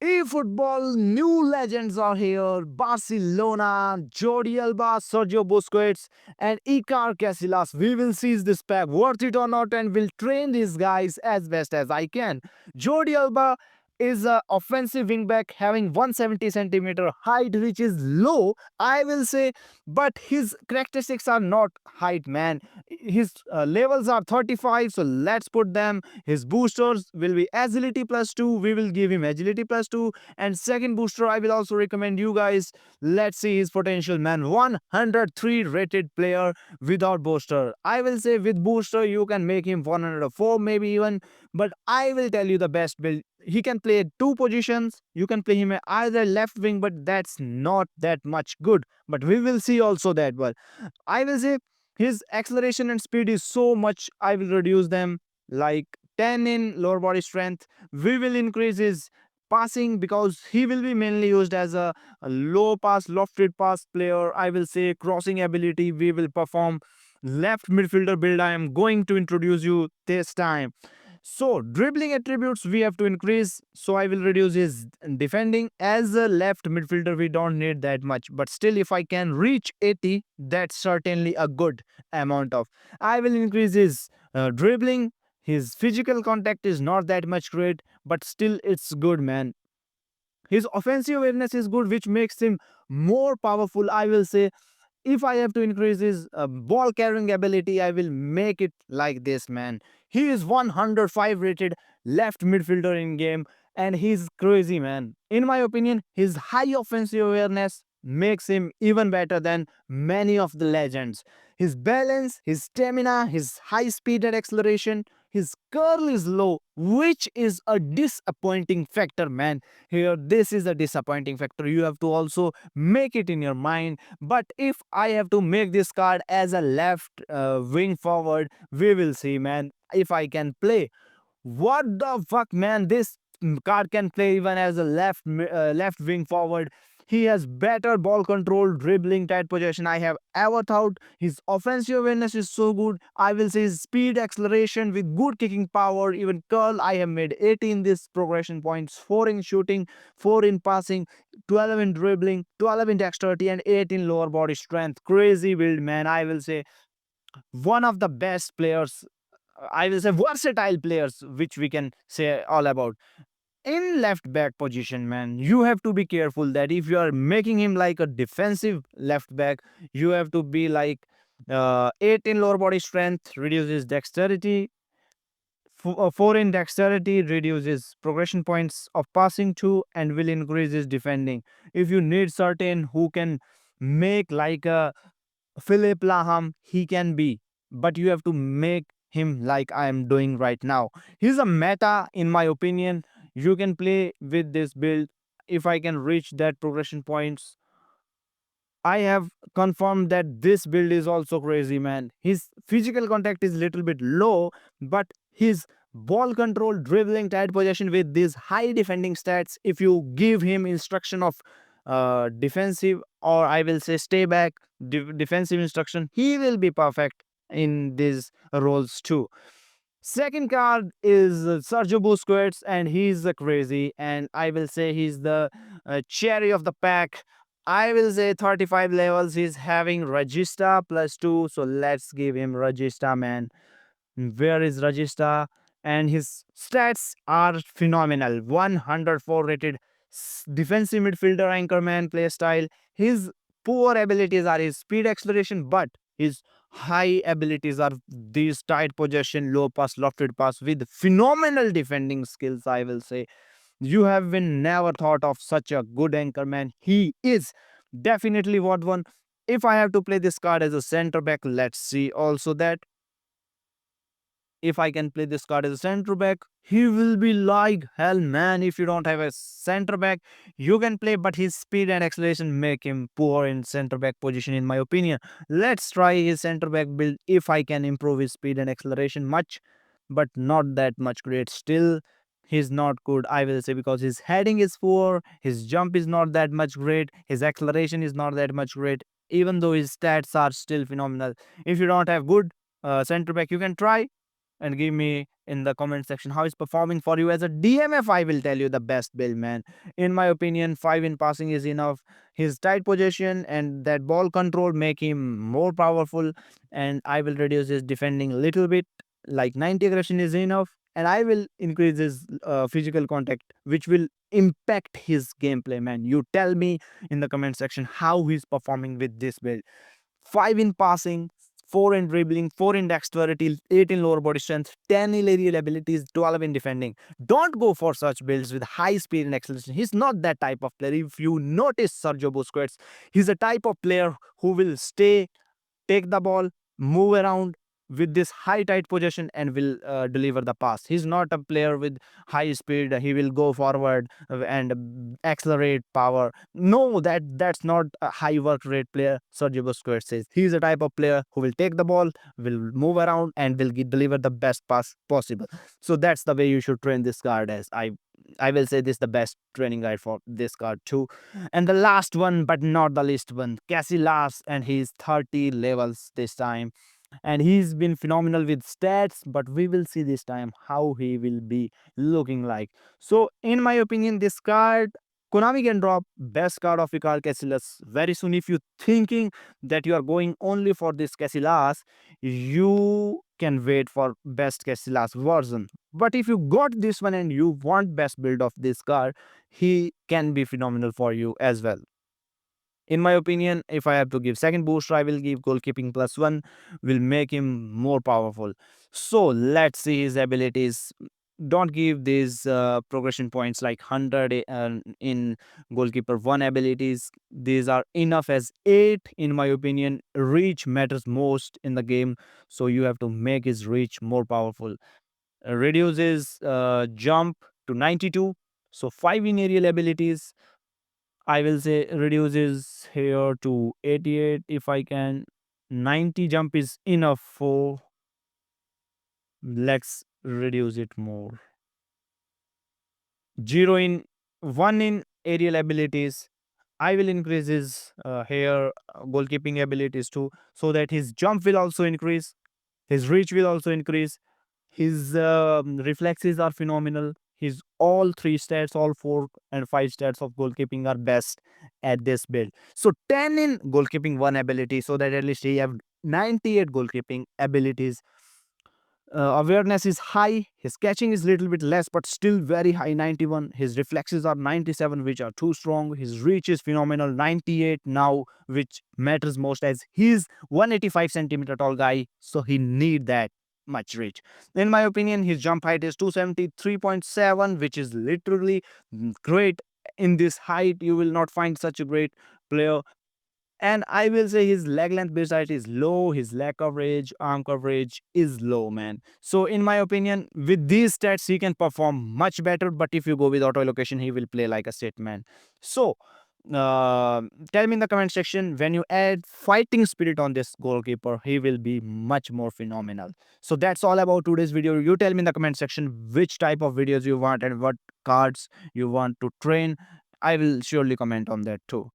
eFootball new legends are here. Barcelona, Jordi Alba, Sergio Busquets, and Iker Casillas. We will seize this pack, worth it or not, and will train these guys as best as I can. Jordi Alba is a offensive wingback having 170 centimeter height, which is low, I will say, but his characteristics are not height, man. His levels are 35, so let's put them. His boosters will be agility plus 2. We will give him agility plus 2. And second booster, I will also recommend you guys. Let's see his potential, man. 103 rated player without booster. I will say with booster, you can make him 104, maybe even. But I will tell you the best build. He can play two positions. You can play him either left wing, but that's not that much good. But we will see also that. But I will say his acceleration and speed is so much. I will reduce them like 10 in lower body strength. We will increase his passing because he will be mainly used as a low pass, lofted pass player. I will say crossing ability. We will perform left midfielder build. I am going to introduce you this time. So, dribbling attributes we have to increase. So, I will reduce his defending. As a left midfielder, we don't need that much. But still, if I can reach 80, that's certainly a good amount of. I will increase his dribbling. His physical contact is not that much great, but still, it's good, man. His offensive awareness is good, which makes him more powerful. I will say if I have to increase his ball carrying ability, I will make it like this, man. He is 105 rated left midfielder in game, and he's crazy, man. In my opinion, his high offensive awareness makes him even better than many of the legends. His balance, his stamina, his high speed and acceleration, his curl is low, which is a disappointing factor, man. Here, this is a disappointing factor. You have to also make it in your mind. But if I have to make this card as a left wing forward, we will see, man, if I can play. What the fuck, man? This card can play even as a left wing forward. He has better ball control, dribbling, tight possession I have ever thought. His offensive awareness is so good. I will say his speed, acceleration with good kicking power, even curl. I have made 18 this progression points, 4 in shooting, 4 in passing, 12 in dribbling, 12 in dexterity, and 8 in lower body strength. Crazy build, man. I will say one of the best players. I will say versatile players, which we can say all about. In left back position, man, you have to be careful that if you are making him like a defensive left back, you have to be like 8 in lower body strength, reduces dexterity, 4 in dexterity, reduces progression points of passing to, and will increase his defending. If you need certain who can make like a Philip Laham, he can be, but you have to make him like I am doing right now. He's a meta, in my opinion. You can play with this build. If I can reach that progression points, I have confirmed that this build is also crazy, man. His physical contact is little bit low, but his ball control, dribbling, tight possession with these high defending stats, if you give him instruction of defensive, or I will say stay back, defensive instruction, he will be perfect in these roles too. Second card is Sergio Busquets, and he's crazy, and I will say he's the cherry of the pack. I will say 35 levels. He's having Regista plus 2, so let's give him Regista, man. Where is Regista? And his stats are phenomenal. 104 rated defensive midfielder anchorman play style. His poor abilities are his speed acceleration, but his high abilities are these tight possession, low pass, lofted pass with phenomenal defending skills, I will say. You have been never thought of such a good anchorman. He is definitely what one. If I have to play this card as a center back, let's see also that if I can play this card as a center back, he will be like hell, man. If you don't have a center back, you can play, but his speed and acceleration make him poor in center back position, in my opinion. Let's try his center back build if I can improve his speed and acceleration much, but not that much great. Still, he's not good, I will say, because his heading is poor, his jump is not that much great, his acceleration is not that much great, even though his stats are still phenomenal. If you don't have good center back, you can try and give me in the comment section how he's performing for you. As a DMF, I will tell you the best build, man. In my opinion, 5 in passing is enough. His tight position and that ball control make him more powerful, and I will reduce his defending a little bit. Like 90 aggression is enough, and I will increase his physical contact, which will impact his gameplay, man. You tell me in the comment section how he's performing with this build. 5 in passing, 4 in dribbling, 4 in dexterity, 8 in lower body strength, 10 in aerial abilities, 12 in defending. Don't go for such builds with high speed and acceleration. He's not that type of player. If you notice Sergio Busquets, he's a type of player who will stay, take the ball, move around with this high tight possession, and will deliver the pass. He's not a player with high speed. He will go forward and accelerate power. No, that's not a high work rate player. Sergio Busquets is. He's a type of player who will take the ball, will move around, and will deliver the best pass possible. So that's the way you should train this card. As I will say this the best training guide for this card too. And the last one, but not the least one, Casillas, and he's 30 levels this time. And he's been phenomenal with stats, but we will see this time how he will be looking like. So, in my opinion, this card, Konami can drop best card of Iker Casillas very soon. If you're thinking that you are going only for this Casillas, you can wait for best Casillas version. But if you got this one and you want best build of this card, he can be phenomenal for you as well. In my opinion, if I have to give second booster, I will give goalkeeping +1, will make him more powerful. So let's see his abilities. Don't give these progression points like 100 in goalkeeper 1 abilities. These are enough as 8 in my opinion. Reach matters most in the game, so you have to make his reach more powerful. Reduces jump to 92, so 5 in aerial abilities. I will say reduces here to 88 if I can. 90 jump is enough for. Let's reduce it more. 0 in 1 in aerial abilities. I will increase his here goalkeeping abilities too, so that his jump will also increase, his reach will also increase. His reflexes are phenomenal. His all 3 stats, all 4 and 5 stats of goalkeeping are best at this build. So 10 in goalkeeping 1 ability, so that at least he have 98 goalkeeping abilities. Awareness is high. His catching is little bit less, but still very high, 91. His reflexes are 97, which are too strong. His reach is phenomenal, 98 now, which matters most as he's 185 centimeter tall guy, so he need that much reach. In my opinion, his jump height is 273.7, which is literally great. In this height, you will not find such a great player. And I will say his leg length base height is low, his leg coverage, arm coverage is low, man. So, in my opinion, with these stats, he can perform much better. But if you go with auto allocation, he will play like a set man. So, uh, tell me in the comment section, when you add fighting spirit on this goalkeeper, he will be much more phenomenal. So, that's all about today's video. You tell me in the comment section which type of videos you want and what cards you want to train. I will surely comment on that too.